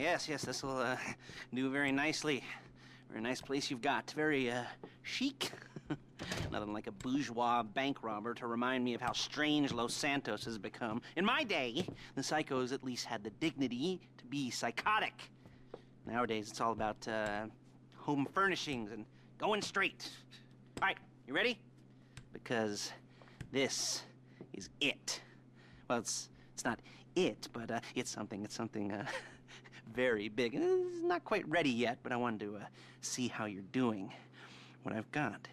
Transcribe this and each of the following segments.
yes, this'll do very nicely. Very nice place you've got. Very chic. Nothing like a bourgeois bank robber to remind me of how strange Los Santos has become. In my day, the psychos at least had the dignity to be psychotic. Nowadays, it's all about home furnishings and going straight. All right, you ready? Because this is it. Well, it's not it, but it's something very big. It's not quite ready yet, but I wanted to see how you're doing. What I've got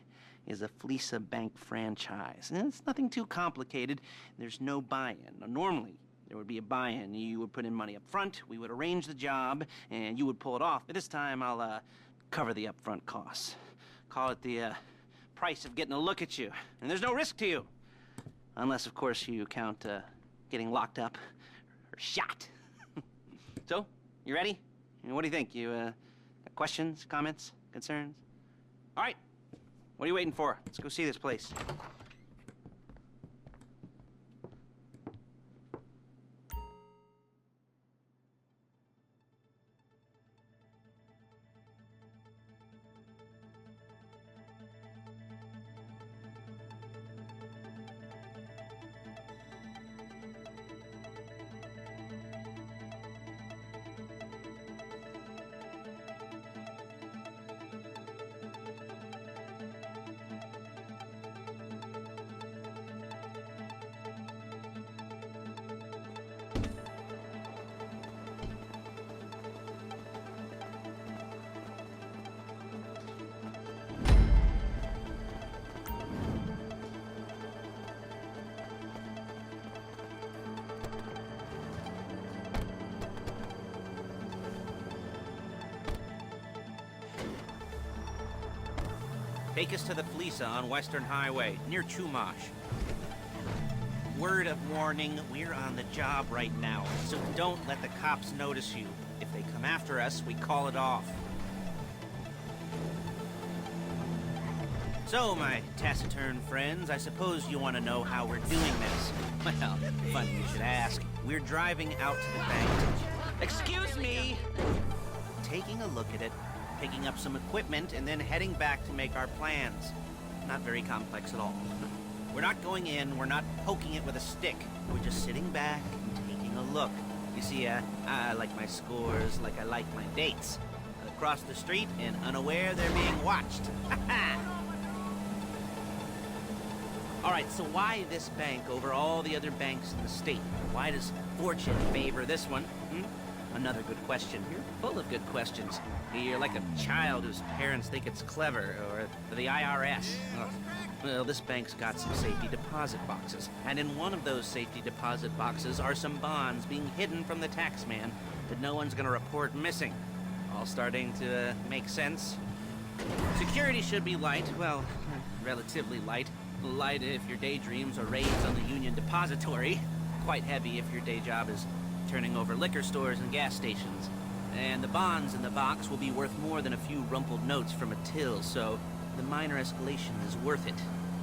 is a Fleeca Bank franchise. And it's nothing too complicated. There's no buy-in. Now, normally, there would be a buy-in. You would put in money up front, we would arrange the job, and you would pull it off. But this time, I'll cover the upfront costs. Call it the price of getting a look at you. And there's no risk to you. Unless, of course, you count getting locked up or shot. So, you ready? What do you think? You got questions, comments, concerns? All right. What are you waiting for? Let's go see this place. Take us to the Fleeca on Western Highway, near Chumash. Word of warning, we're on the job right now, so don't let the cops notice you. If they come after us, we call it off. So, my taciturn friends, I suppose you want to know how we're doing this. Well, funny you should ask. We're driving out to the bank. Excuse me! Taking a look at it, picking up some equipment, and then heading back to make our plans. Not very complex at all. We're not going in, we're not poking it with a stick. We're just sitting back and taking a look. You see, I like my scores like I like my dates. Across the street and unaware they're being watched. Alright, so why this bank over all the other banks in the state? Why does fortune favor this one? Another good question. You're full of good questions. You're like a child whose parents think it's clever, or the IRS. Ugh. Well, this bank's got some safety deposit boxes, and in one of those safety deposit boxes are some bonds being hidden from the tax man that no one's gonna report missing. All starting to make sense. Security should be light, well, relatively light. Light if your daydreams are raids on the Union Depository. Quite heavy if your day job is turning over liquor stores and gas stations. And the bonds in the box will be worth more than a few rumpled notes from a till, so the minor escalation is worth it,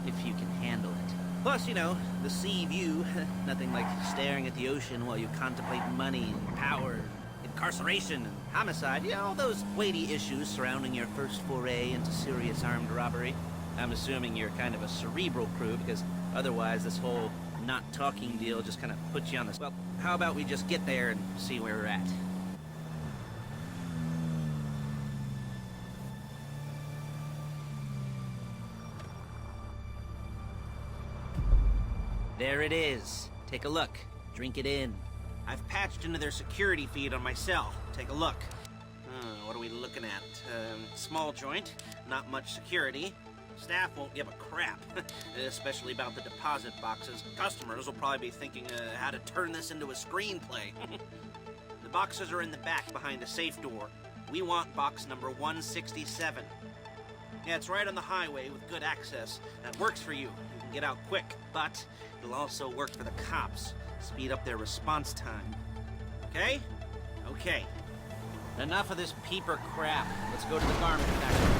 if you can handle it. Plus, you know, the sea view, nothing like staring at the ocean while you contemplate money and power, incarceration and homicide, you know, all those weighty issues surrounding your first foray into serious armed robbery. I'm assuming you're kind of a cerebral crew, because otherwise this whole not talking deal just kind of puts you on this. Well, how about we just get there and see where we're at? There it is. Take a look. Drink it in. I've patched into their security feed on my cell. Take a look. What are we looking at? Small joint, not much security. Staff won't give a crap, especially about the deposit boxes. Customers will probably be thinking how to turn this into a screenplay. The boxes are in the back behind a safe door. We want box number 167. Yeah, it's right on the highway with good access. That works for you. You can get out quick, but it'll also work for the cops. Speed up their response time. Okay? Okay. Enough of this peeper crap. Let's go to the garment factory.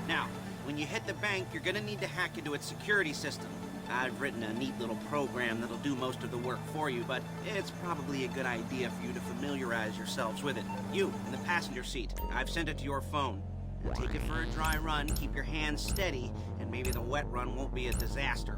Now, when you hit the bank, you're gonna need to hack into its security system. I've written a neat little program that'll do most of the work for you, but it's probably a good idea for you to familiarize yourselves with it. You, in the passenger seat, I've sent it to your phone. Now take it for a dry run, keep your hands steady, and maybe the wet run won't be a disaster.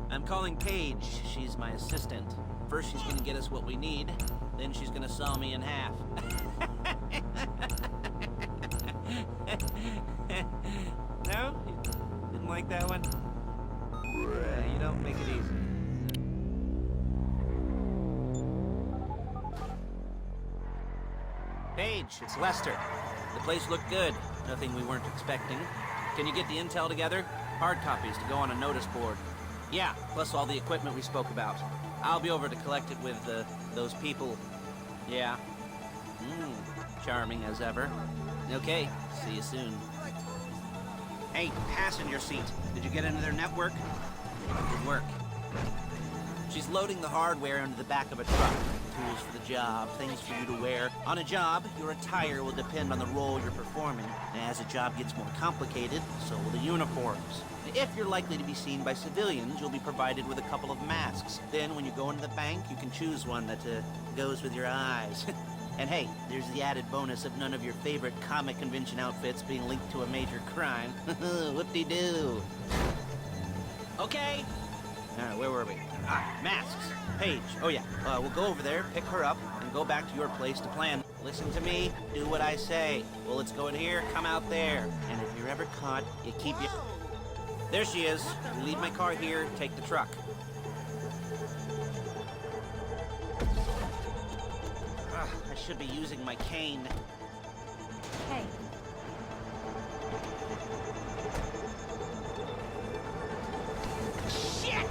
I'm calling Paige. She's my assistant. First she's gonna get us what we need, then she's gonna saw me in half. No? You didn't like that one? You don't make it easy. Paige, it's Lester. The place looked good. Nothing we weren't expecting. Can you get the intel together? Hard copies to go on a notice board. Yeah, plus all the equipment we spoke about. I'll be over to collect it with, those people. Yeah. Charming as ever. Okay, see you soon. Hey, passenger seat. Did you get into their network? Good work. She's loading the hardware into the back of a truck. Tools for the job, things for you to wear. On a job, your attire will depend on the role you're performing. And as the job gets more complicated, so will the uniforms. If you're likely to be seen by civilians, you'll be provided with a couple of masks. Then, when you go into the bank, you can choose one that goes with your eyes. And hey, there's the added bonus of none of your favorite comic convention outfits being linked to a major crime. Whoop-de-doo. Okay. Where were we? Masks. Paige. Oh yeah, we'll go over there, pick her up, and go back to your place to plan. Listen to me, do what I say. Bullets go in here, come out there. And if you're ever caught, you keep your... There she is. You leave my car here, take the truck. I should be using my cane. Hey. Shit!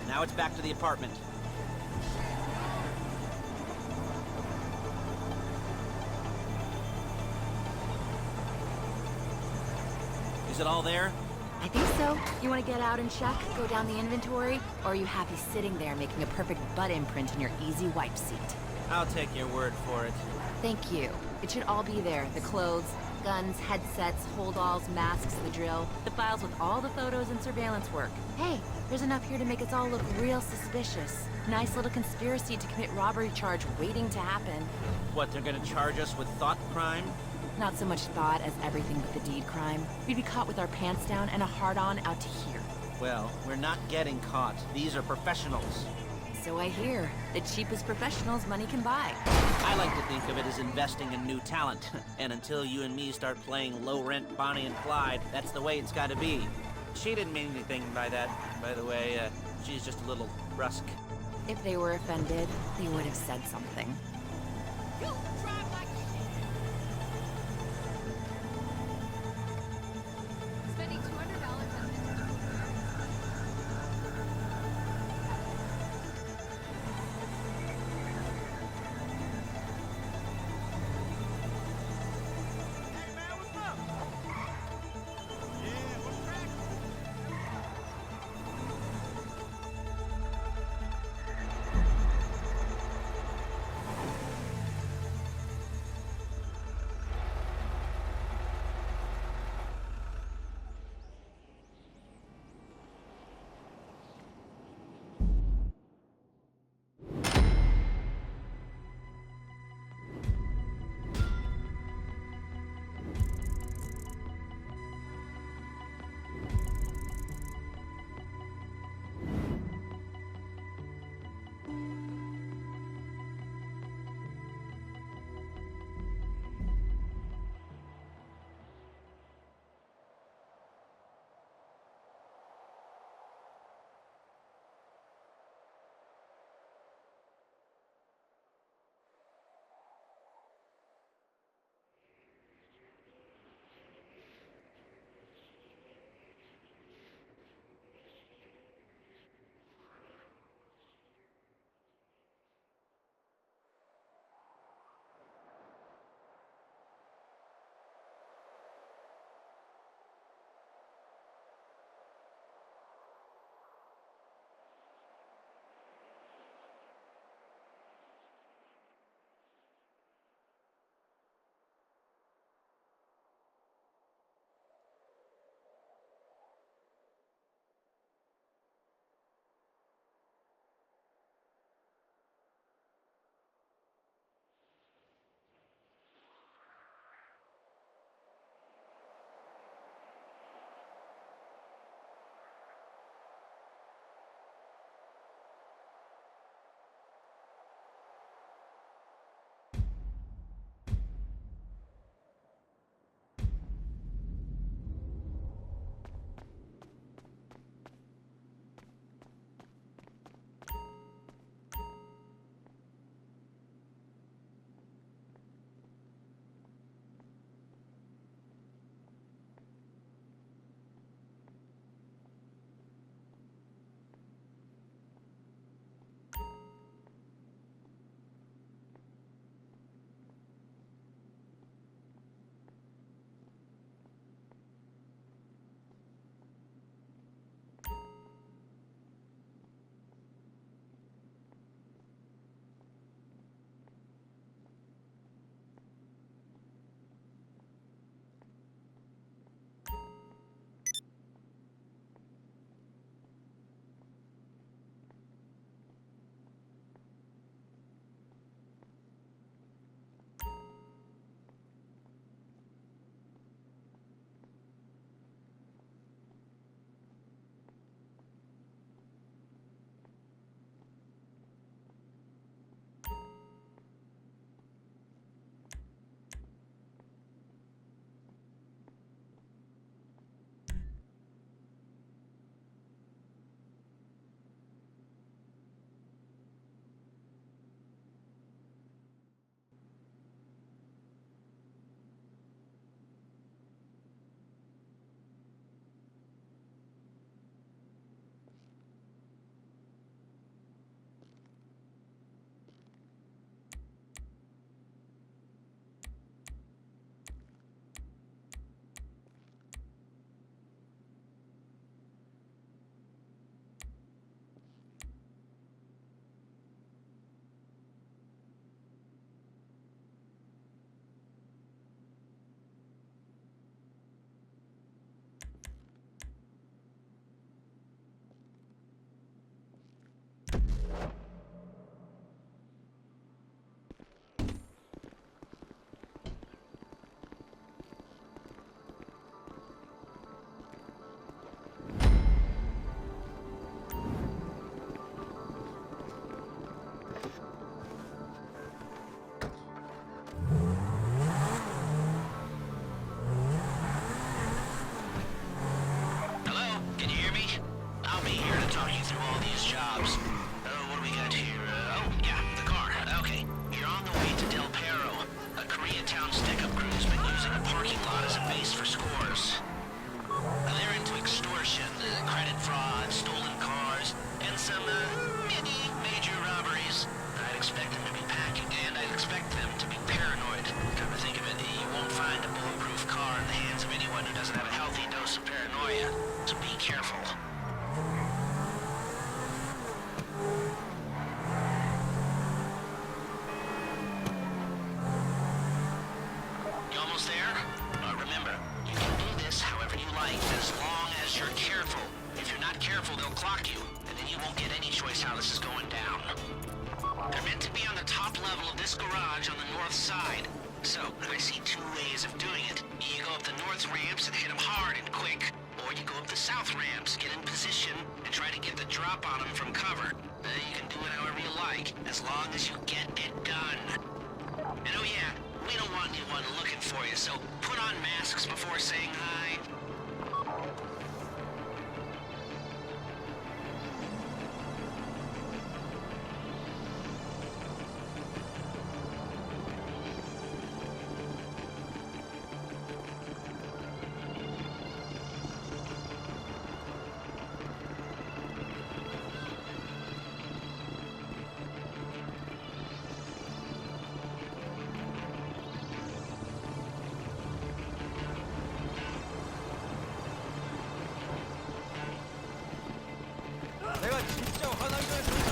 Now it's back to the apartment. Is it all there? I think so. You want to get out and check, go down the inventory, or are you happy sitting there making a perfect butt imprint in your easy wipe seat? I'll take your word for it. Thank you. It should all be there. The clothes, guns, headsets, holdalls, masks, the drill, the files with all the photos and surveillance work. Hey, there's enough here to make us all look real suspicious. Nice little conspiracy to commit robbery charge waiting to happen. What, they're gonna charge us with thought crime? Not so much thought as everything but the deed crime. We'd be caught with our pants down and a hard-on out to here. Well, we're not getting caught. These are professionals. So I hear. The cheapest professionals money can buy. I like to think of it as investing in new talent. And until you and me start playing low-rent Bonnie and Clyde, that's the way it's gotta be. She didn't mean anything by that, by the way. She's just a little brusque. If they were offended, they would have said something. Spending $200 on this. Hey man, what's up? Yeah, what's cracking? you won't get any choice how this is going down. They're meant to be on the top level of this garage on the north side. So, I see two ways of doing it. You go up the north ramps and hit them hard and quick, or you go up the south ramps, get in position, and try to get the drop on them from cover. You can do it however you like, as long as you get it done. And oh yeah, we don't want anyone looking for you, so put on masks before saying hi. 내가 진짜 화나기 전에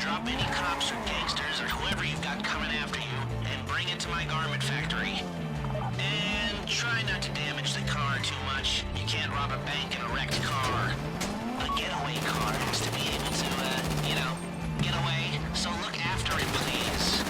Drop any cops or gangsters or whoever you've got coming after you and bring it to my garment factory. And try not to damage the car too much. You can't rob a bank in a wrecked car. A getaway car has to be able to, get away. So look after it, please.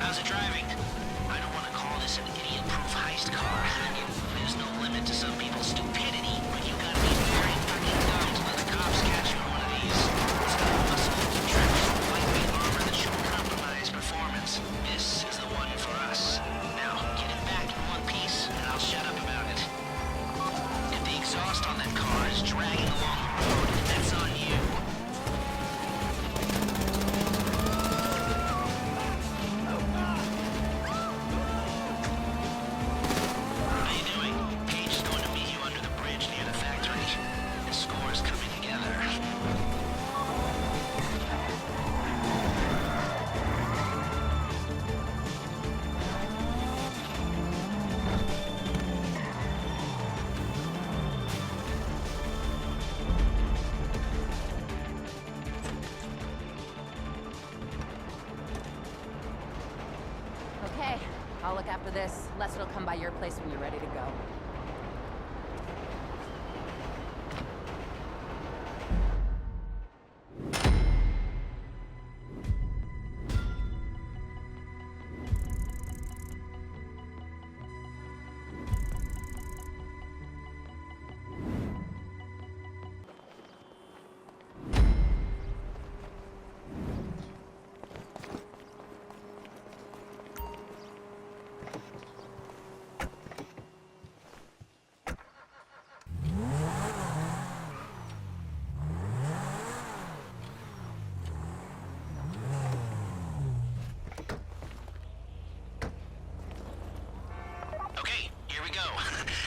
How's it driving? I don't want to call this an idiot-proof heist car. There's no limit to some people's stupidity, but you gotta be very fucking dumb to let the cops catch you in one of these. It's got a muscle-looking traction, lightweight armor that shouldn't compromise performance. This is the one for us. Now, get it back in one piece, and I'll shut up about it. If the exhaust on that car is dragging along the road, that's on you. Okay, I'll look after this. Lester will come by your place when you're ready to go.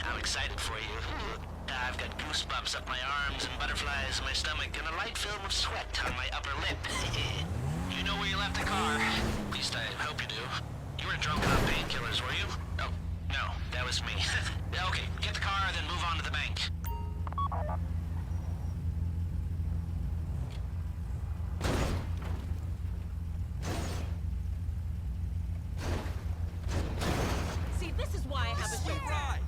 I'm excited for you. I've got goosebumps up my arms and butterflies in my stomach and a light film of sweat on my upper lip. You know where you left the car? At least I hope you do. You weren't drunk on painkillers, were you? Oh, no, that was me. Okay, get the car, then move on to the bank. See, this is why I have a Sweet ride!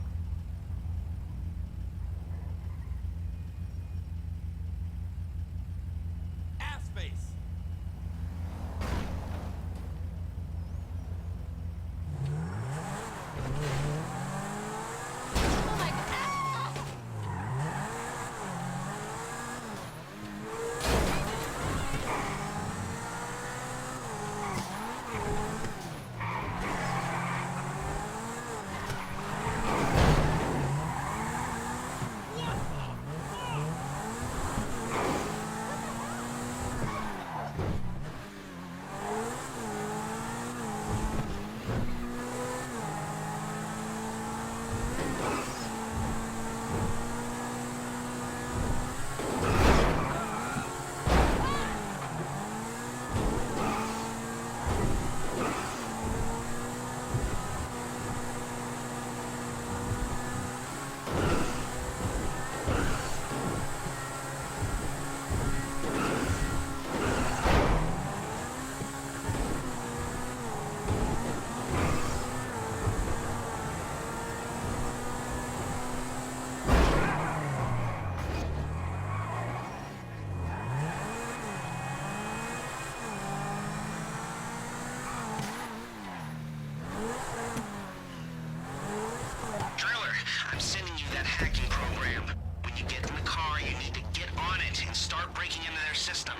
door, you need to get on it and start breaking into their system.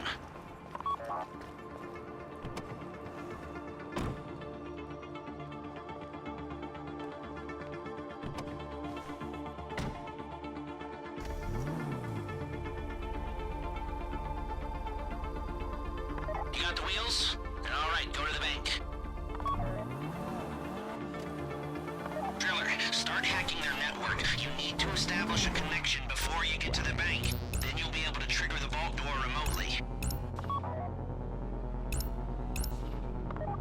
You got the wheels? Then all right, go to the bank. Driller, start hacking their network. You need to establish a connection before you get to the bank. Then you'll be able to trigger the vault door remotely.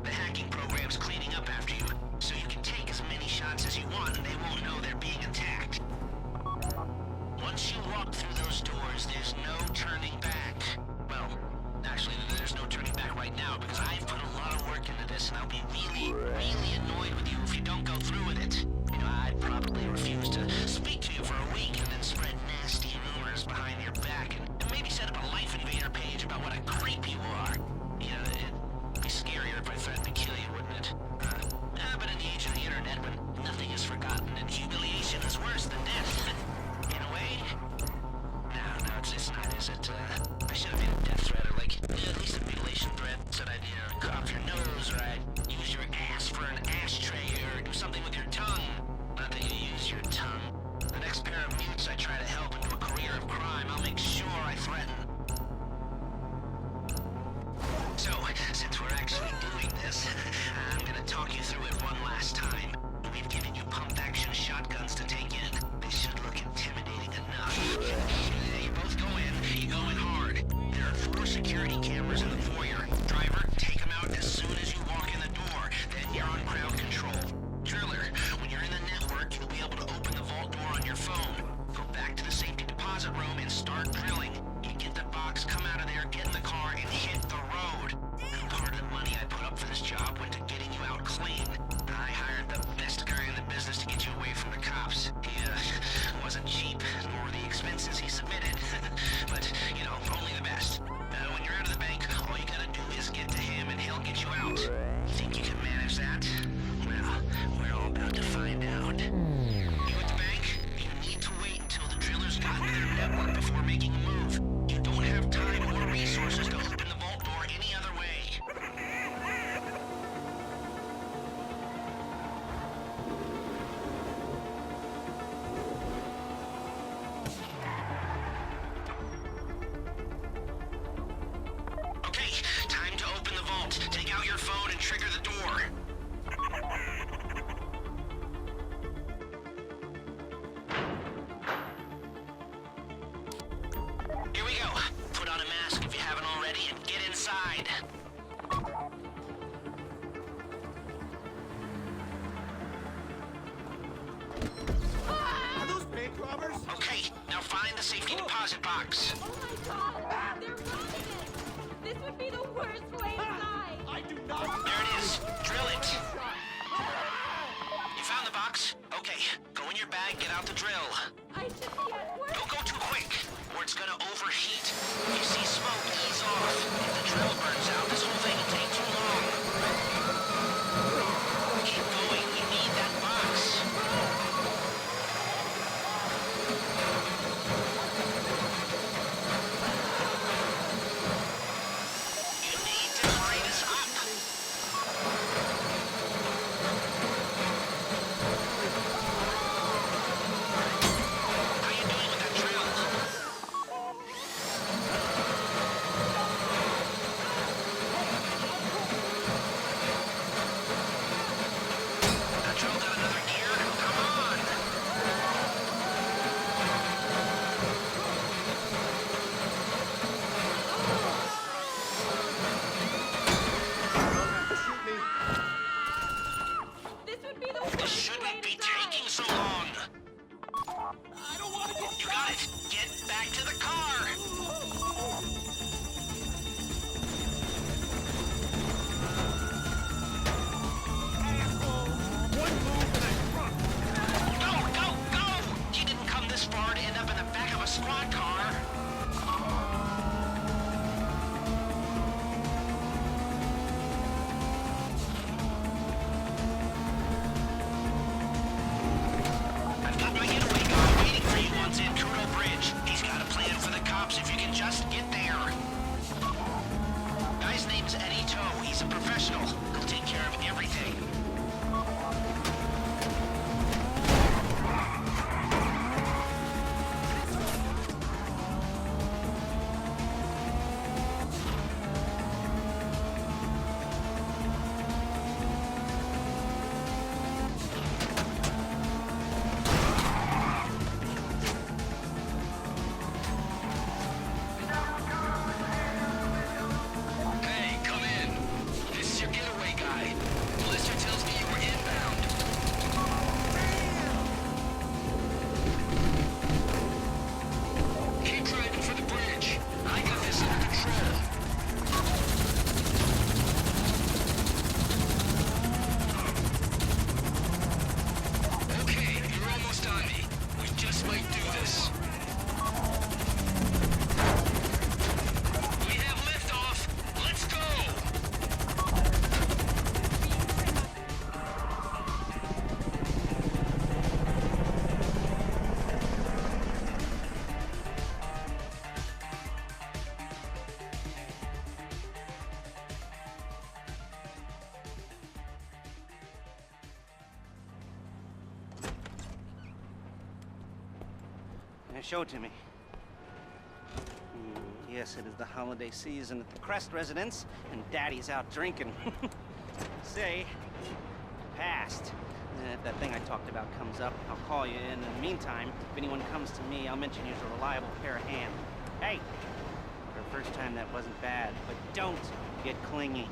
The hacking program's cleaning up after you, so you can take as many shots as you want and they won't know they're being attacked. Once you walk through those doors, there's no turning back. Well, actually, there's no turning back right now because I've put a lot of work into this and I'll be really, really annoyed with you if you don't go through with it. You know, I'd probably refuse to speak to you for a week and then spread nasty rumors behind your back and maybe set up a Life Invader page about what a creep you are. You know, it'd be scarier if I threatened to kill you, wouldn't it? But in the age of the internet, when nothing is forgotten and humiliation is worse than death, in a way. No, it's not, is it? I should have made a death threat or like, at least a mutilation threat. Said I'd, cut off your nose or I'd use your ass for an ashtray or do something with your tongue. Not that you use your tongue. The next pair of mutes I try to help into a career of crime, I'll make sure I threaten. So, since we're actually doing this, I'm gonna talk you through it one last time. We've given you pump-action shotguns to take in. They should look intimidating enough. You both go in. You go in hard. There are 4 security cameras in the foyer. Driver, take them out as soon as you walk in the door. Then you're on crowd control. Driller, when you're in the network, you'll be able to open the vault door on your phone. Go back to the safety deposit room and start drilling. You get the box, come out of there, get in the car, and hit the road. Part of the money I put up for this job went to getting you out clean. I hired the best guy in the business to get you away from the cops. He wasn't cheap, nor the expenses he submitted. But, only the best. When you're out of the bank, all you gotta do is get to him and he'll get you out. You think you can manage that? Well, we're all about to find out. You at the bank? You need to wait until the drillers got into their network before making a move. You don't have time or resources to open the vault door any other way. Okay, time to open the vault. Take out your phone and trigger the door. Here we go. Put on a mask if you haven't already and get inside. Are those bank robbers? Okay, now find the safety deposit box. Oh my god! They're robbing it! This would be the worst way inside! I do not. There it is. Drill it. You found the box? Okay, go in your bag, get out the drill. I should be at work! Don't go too quick, or it's gonna overheat. If you see smoke, ease off. If the drill burns out, this whole thing will take too long. Keep going, you need that box. You need to hurry this up. How you doing with that drill? That drill got another gear? Come on! Shoot me. This would be the worst This way shouldn't to be die! taking so long. I don't want to get You got it. Get back to the car. asshole. One move and I'm drunk. Go, go, go! You didn't come this far to end up in the back of a squad car. I've got my getaway car waiting for you on Zancudo Bridge. He's got a plan yourselves if you can just get there. Guy's name's Eddie Toe. He's a professional. He'll take care of everything. Show it to me. Yes, it is the holiday season at the Crest residence, and Daddy's out drinking. Say, passed. If that thing I talked about comes up, I'll call you. In the meantime, if anyone comes to me, I'll mention you as a reliable pair of hands. Hey, for a first time that wasn't bad, but don't get clingy.